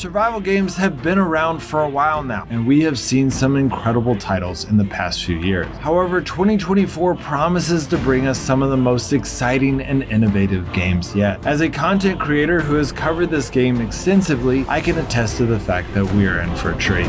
Survival games have been around for a while now, and we have seen some incredible titles in the past few years. However, 2024 promises to bring us some of the most exciting and innovative games yet. As a content creator who has covered this game extensively, I can attest to the fact that we are in for a treat.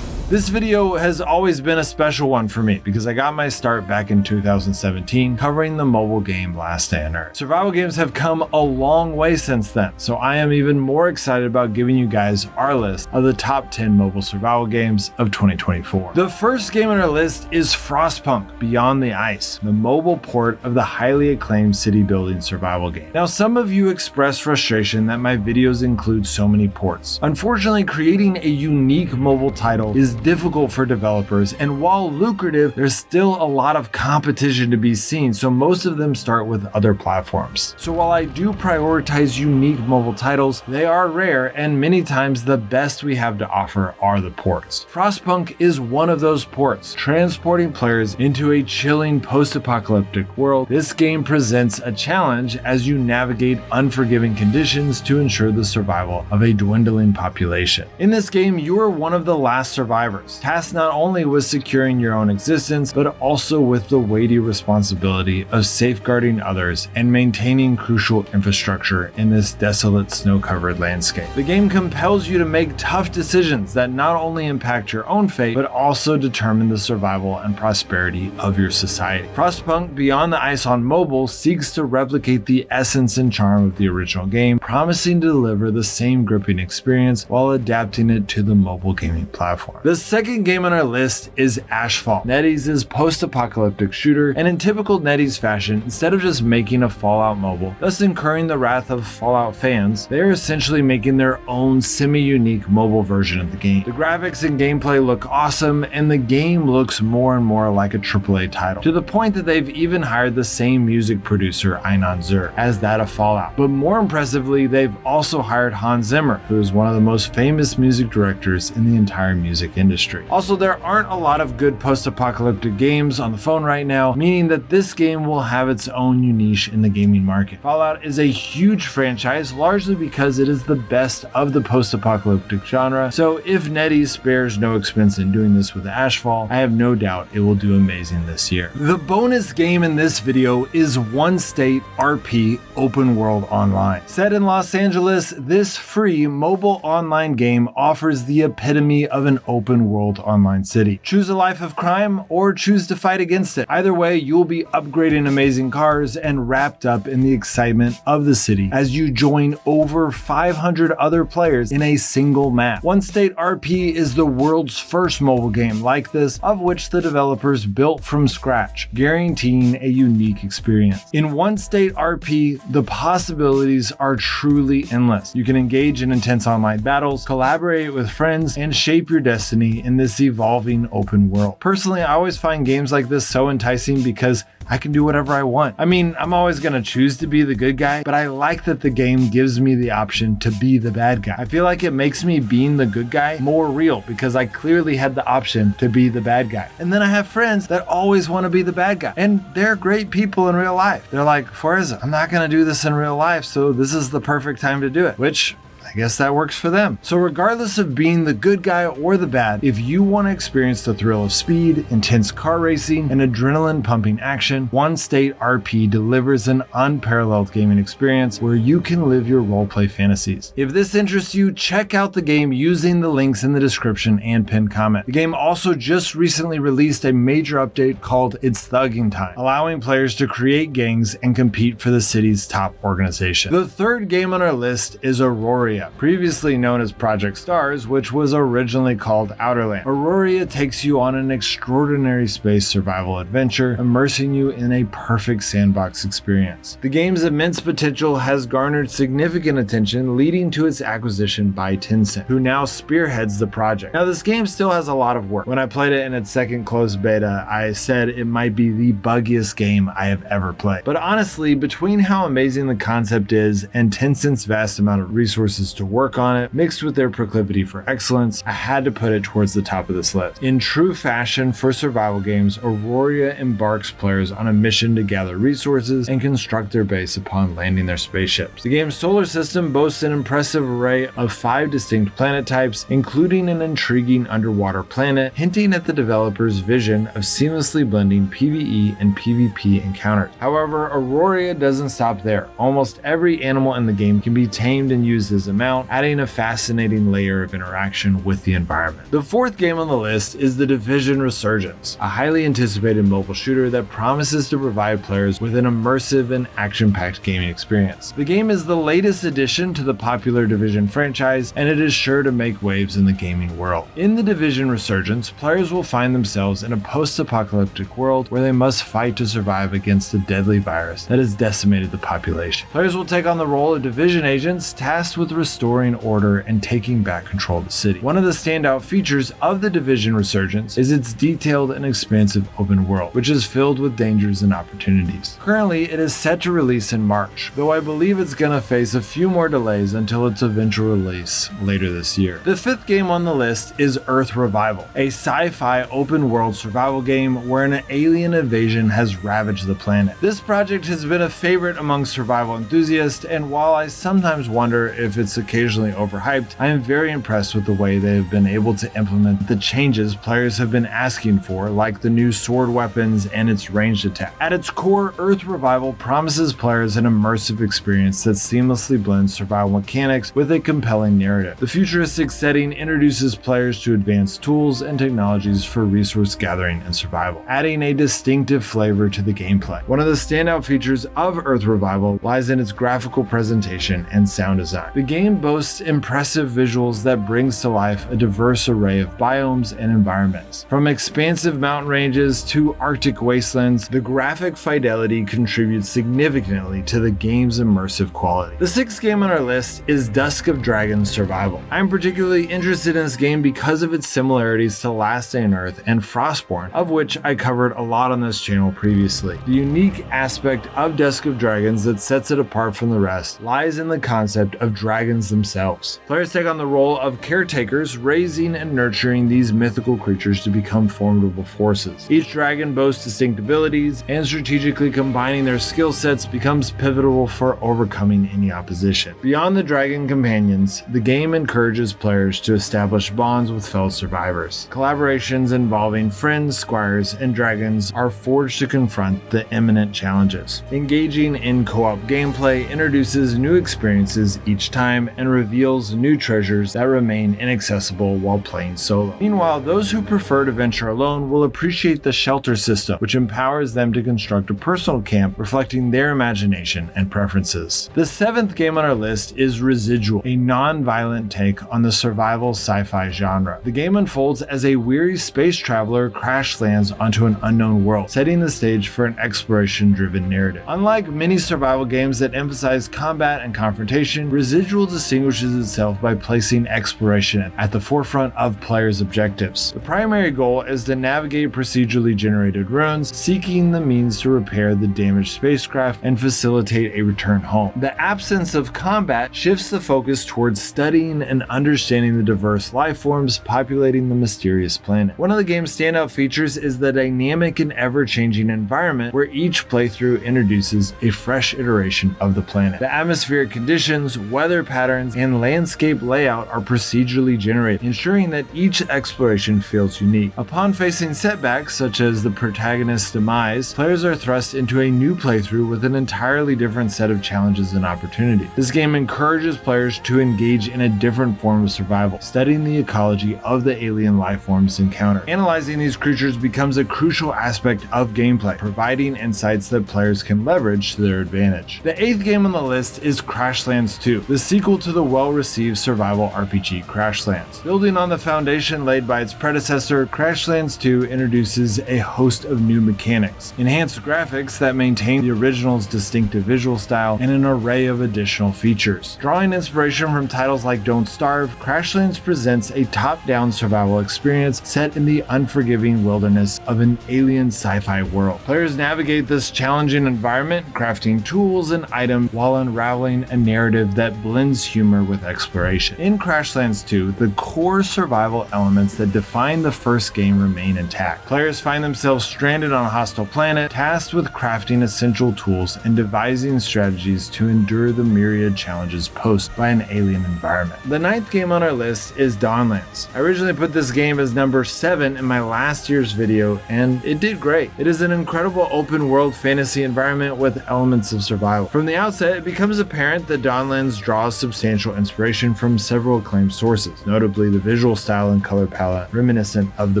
This video has always been a special one for me because I got my start back in 2017 covering the mobile game Last Day on Earth. Survival games have come a long way since then, so I am even more excited about giving you guys our list of the top 10 mobile survival games of 2024. The first game on our list is Frostpunk Beyond the Ice, the mobile port of the highly acclaimed city building survival game. Now, some of you express frustration that my videos include so many ports. Unfortunately, creating a unique mobile title is difficult for developers, and while lucrative, there's still a lot of competition to be seen, so most of them start with other platforms. So while I do prioritize unique mobile titles, they are rare, and many times the best we have to offer are the ports. Frostpunk is one of those ports, transporting players into a chilling post-apocalyptic world. This game presents a challenge as you navigate unforgiving conditions to ensure the survival of a dwindling population. In this game, you are one of the last survivors, tasked not only with securing your own existence, but also with the weighty responsibility of safeguarding others and maintaining crucial infrastructure in this desolate, snow-covered landscape. The game compels you to make tough decisions that not only impact your own fate, but also determine the survival and prosperity of your society. Frostpunk Beyond the Ice on mobile seeks to replicate the essence and charm of the original game, promising to deliver the same gripping experience while adapting it to the mobile gaming platform. The second game on our list is Ashfall, NetEase's post-apocalyptic shooter, and in typical NetEase fashion, instead of just making a Fallout mobile, thus incurring the wrath of Fallout fans, they are essentially making their own semi-unique mobile version of the game. The graphics and gameplay look awesome, and the game looks more and more like a AAA title, to the point that they've even hired the same music producer, Einon Zur, as that of Fallout. But more impressively, they've also hired Hans Zimmer, who is one of the most famous music directors in the entire music industry. Also, there aren't a lot of good post-apocalyptic games on the phone right now, meaning that this game will have its own niche in the gaming market. Fallout is a huge franchise, largely because it is the best of the post-apocalyptic genre, so if NetEase spares no expense in doing this with Ashfall, I have no doubt it will do amazing this year. The bonus game in this video is Onestate RP Open World Online. Set in Los Angeles, this free mobile online game offers the epitome of an open world online city. Choose a life of crime or choose to fight against it. Either way, you will be upgrading amazing cars and wrapped up in the excitement of the city as you join over 500 other players in a single map. Onestate RP is the world's first mobile game like this, of which the developers built from scratch, guaranteeing a unique experience. In Onestate RP, the possibilities are truly endless. You can engage in intense online battles, collaborate with friends, and shape your destiny in this evolving open world. Personally, I always find games like this so enticing because I can do whatever I want. I mean, I'm always going to choose to be the good guy, but I like that the game gives me the option to be the bad guy. I feel like it makes me being the good guy more real because I clearly had the option to be the bad guy. And then I have friends that always want to be the bad guy, and they're great people in real life. They're like, Forza, I'm not going to do this in real life, so this is the perfect time to do it, which I guess that works for them. So regardless of being the good guy or the bad, if you want to experience the thrill of speed, intense car racing, and adrenaline pumping action, Onestate RP delivers an unparalleled gaming experience where you can live your roleplay fantasies. If this interests you, check out the game using the links in the description and pinned comment. The game also just recently released a major update called It's Thugging Time, allowing players to create gangs and compete for the city's top organization. The third game on our list is Auroria, previously known as Project Stars, which was originally called Outerland. Auroria takes you on an extraordinary space survival adventure, immersing you in a perfect sandbox experience. The game's immense potential has garnered significant attention, leading to its acquisition by Tencent, who now spearheads the project. Now, this game still has a lot of work. When I played it in its second closed beta, I said it might be the buggiest game I have ever played. But honestly, between how amazing the concept is and Tencent's vast amount of resources resources to work on it, mixed with their proclivity for excellence, I had to put it towards the top of this list. In true fashion for survival games, Auroria embarks players on a mission to gather resources and construct their base upon landing their spaceships. The game's solar system boasts an impressive array of 5 distinct planet types, including an intriguing underwater planet, hinting at the developer's vision of seamlessly blending PvE and PvP encounters. However, Auroria doesn't stop there. Almost every animal in the game can be tamed and used as a mount, adding a fascinating layer of interaction with the environment. The 4th game on the list is the Division Resurgence, a highly anticipated mobile shooter that promises to provide players with an immersive and action-packed gaming experience. The game is the latest addition to the popular Division franchise, and it is sure to make waves in the gaming world. In the Division Resurgence, players will find themselves in a post-apocalyptic world where they must fight to survive against a deadly virus that has decimated the population. Players will take on the role of Division agents tasked with restoring order and taking back control of the city. One of the standout features of the Division Resurgence is its detailed and expansive open world, which is filled with dangers and opportunities. Currently, it is set to release in March, though I believe it's gonna face a few more delays until its eventual release later this year. The 5th game on the list is Earth Revival, a sci-fi open-world survival game where an alien invasion has ravaged the planet. This project has been a favorite among survival enthusiasts, and while I sometimes wonder if it's occasionally overhyped, I am very impressed with the way they have been able to implement the changes players have been asking for, like the new sword weapons and its ranged attack. At its core, Earth Revival promises players an immersive experience that seamlessly blends survival mechanics with a compelling narrative. The futuristic setting introduces players to advanced tools and technologies for resource gathering and survival, adding a distinctive flavor to the gameplay. One of the standout features of Earth Revival lies in its graphical presentation and sound design. The game boasts impressive visuals that brings to life a diverse array of biomes and environments. From expansive mountain ranges to Arctic wastelands, the graphic fidelity contributes significantly to the game's immersive quality. The 6th game on our list is Dusk of Dragons Survival. I'm particularly interested in this game because of its similarities to Last Day on Earth and Frostpunk, of which I covered a lot on this channel previously. The unique aspect of Dusk of Dragons that sets it apart from the rest lies in the concept of dragons themselves. Players take on the role of caretakers, raising and nurturing these mythical creatures to become formidable forces. Each dragon boasts distinct abilities, and strategically combining their skill sets becomes pivotal for overcoming any opposition. Beyond the dragon companions, the game encourages players to establish bonds with fellow survivors. Collaborations involving friends, squires, and dragons are forged to confront the imminent challenges. Engaging in co-op gameplay introduces new experiences each time and reveals new treasures that remain inaccessible while playing solo. Meanwhile, those who prefer to venture alone will appreciate the shelter system, which empowers them to construct a personal camp reflecting their imagination and preferences. The 7th game on our list is Residual, a non-violent take on the survival sci-fi genre. The game unfolds as a weary space traveler crash lands onto an unknown world, setting the stage for an exploration-driven narrative. Unlike many survival games that emphasize combat and confrontation, Residual distinguishes itself by placing exploration at the forefront of players' objectives. The primary goal is to navigate procedurally generated ruins, seeking the means to repair the damaged spacecraft and facilitate a return home. The absence of combat shifts the focus towards studying and understanding the diverse life forms populating the mysterious planet. One of the game's standout features is the dynamic and ever-changing environment where each playthrough introduces a fresh iteration of the planet. The atmospheric conditions, weather patterns, and landscape layout are procedurally generated, ensuring that each exploration feels unique. Upon facing setbacks, such as the protagonist's demise, players are thrust into a new playthrough with an entirely different set of challenges and opportunities. This game encourages players to engage in a different form of survival, studying the ecology of the alien life forms encountered. Analyzing these creatures becomes a crucial aspect of gameplay, providing insights that players can leverage to their advantage. The 8th game on the list is Crashlands 2, the sequel to the well-received survival RPG Crashlands. Building on the foundation laid by its predecessor, Crashlands 2 introduces a host of new mechanics, enhanced graphics that maintain the original's distinctive visual style, and an array of additional features. Drawing inspiration from titles like Don't Starve, Crashlands presents a top-down survival experience set in the unforgiving wilderness of an alien sci-fi world. Players navigate this challenging environment, crafting tools and items while unraveling a narrative that blends combines humor with exploration. In Crashlands 2, the core survival elements that define the first game remain intact. Players find themselves stranded on a hostile planet, tasked with crafting essential tools and devising strategies to endure the myriad challenges posed by an alien environment. The 9th game on our list is Dawnlands. I originally put this game as number 7 in my last year's video, and it did great. It is an incredible open world fantasy environment with elements of survival. From the outset, it becomes apparent that Dawnlands draws substantial inspiration from several acclaimed sources, notably the visual style and color palette reminiscent of the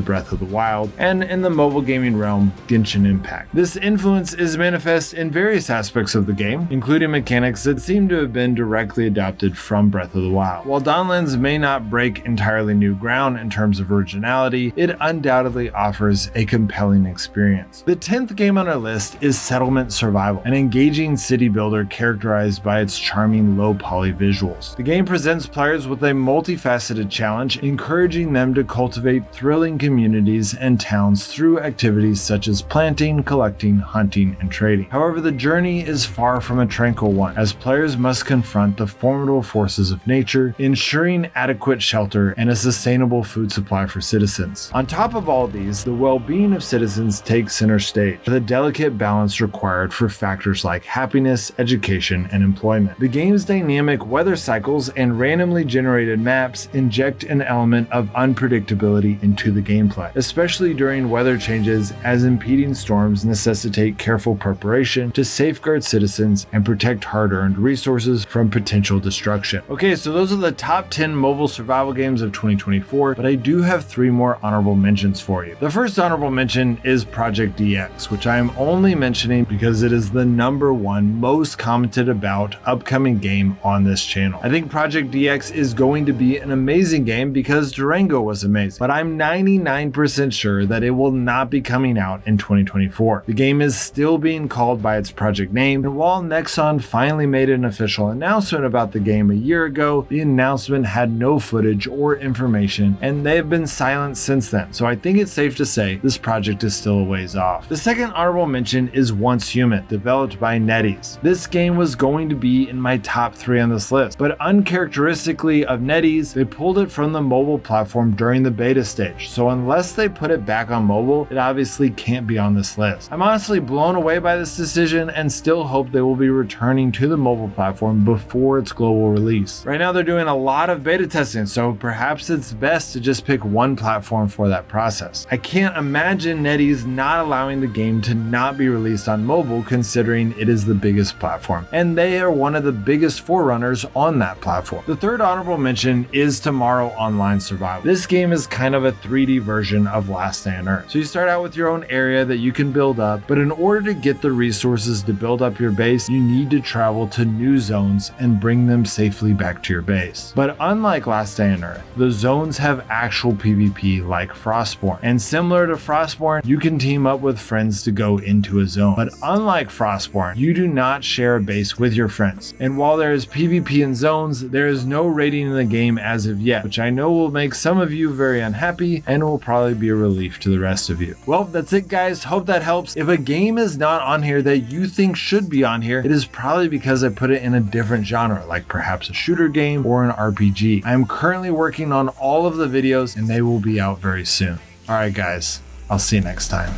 Breath of the Wild, and in the mobile gaming realm, Genshin Impact. This influence is manifest in various aspects of the game, including mechanics that seem to have been directly adopted from Breath of the Wild. While Dawnlands may not break entirely new ground in terms of originality, it undoubtedly offers a compelling experience. The 10th game on our list is Settlement Survival, an engaging city builder characterized by its charming low-poly visuals. The game presents players with a multifaceted challenge, encouraging them to cultivate thrilling communities and towns through activities such as planting, collecting, hunting, and trading. However, the journey is far from a tranquil one, as players must confront the formidable forces of nature, ensuring adequate shelter and a sustainable food supply for citizens. On top of all these, the well-being of citizens takes center stage, with a delicate balance required for factors like happiness, education, and employment. The game's dynamic weather cycles and randomly generated maps inject an element of unpredictability into the gameplay, especially during weather changes, as impeding storms necessitate careful preparation to safeguard citizens and protect hard-earned resources from potential destruction. Okay, so those are the top 10 mobile survival games of 2024, but I do have 3 more honorable mentions for you. The first honorable mention is Project DX, which I am only mentioning because it is the #1 most commented about upcoming game on this channel. I think Project DX is going to be an amazing game because Durango was amazing, but I'm 99% sure that it will not be coming out in 2024. The game is still being called by its project name, and while Nexon finally made an official announcement about the game a year ago, the announcement had no footage or information, and they have been silent since then, so I think it's safe to say this project is still a ways off. The second honorable mention is Once Human, developed by NetEase. This game was going to be in my top 3 on this list, but uncharacteristically of NetEase, they pulled it from the mobile platform during the beta stage, so unless they put it back on mobile, it obviously can't be on this list. I'm honestly blown away by this decision and still hope they will be returning to the mobile platform before its global release. Right now they're doing a lot of beta testing, so perhaps it's best to just pick one platform for that process. I can't imagine NetEase not allowing the game to not be released on mobile, considering it is the biggest platform, and they are one of the biggest forerunners on that platform. The third honorable mention is Tomorrow Online Survival. This game is kind of a 3D version of Last Day on Earth. So you start out with your own area that you can build up, but in order to get the resources to build up your base, you need to travel to new zones and bring them safely back to your base. But unlike Last Day on Earth, the zones have actual PvP like Frostpunk, and similar to Frostpunk, you can team up with friends to go into a zone. But unlike Frostpunk, you do not share a base with your friends. And while there is PvP in zones, there is no rating in the game as of yet, which I know will make some of you very unhappy and will probably be a relief to the rest of you. Well, that's it guys, hope that helps. If a game is not on here that you think should be on here, it is probably because I put it in a different genre, like perhaps a shooter game or an RPG. I am currently working on all of the videos and they will be out very soon. Alright guys, I'll see you next time.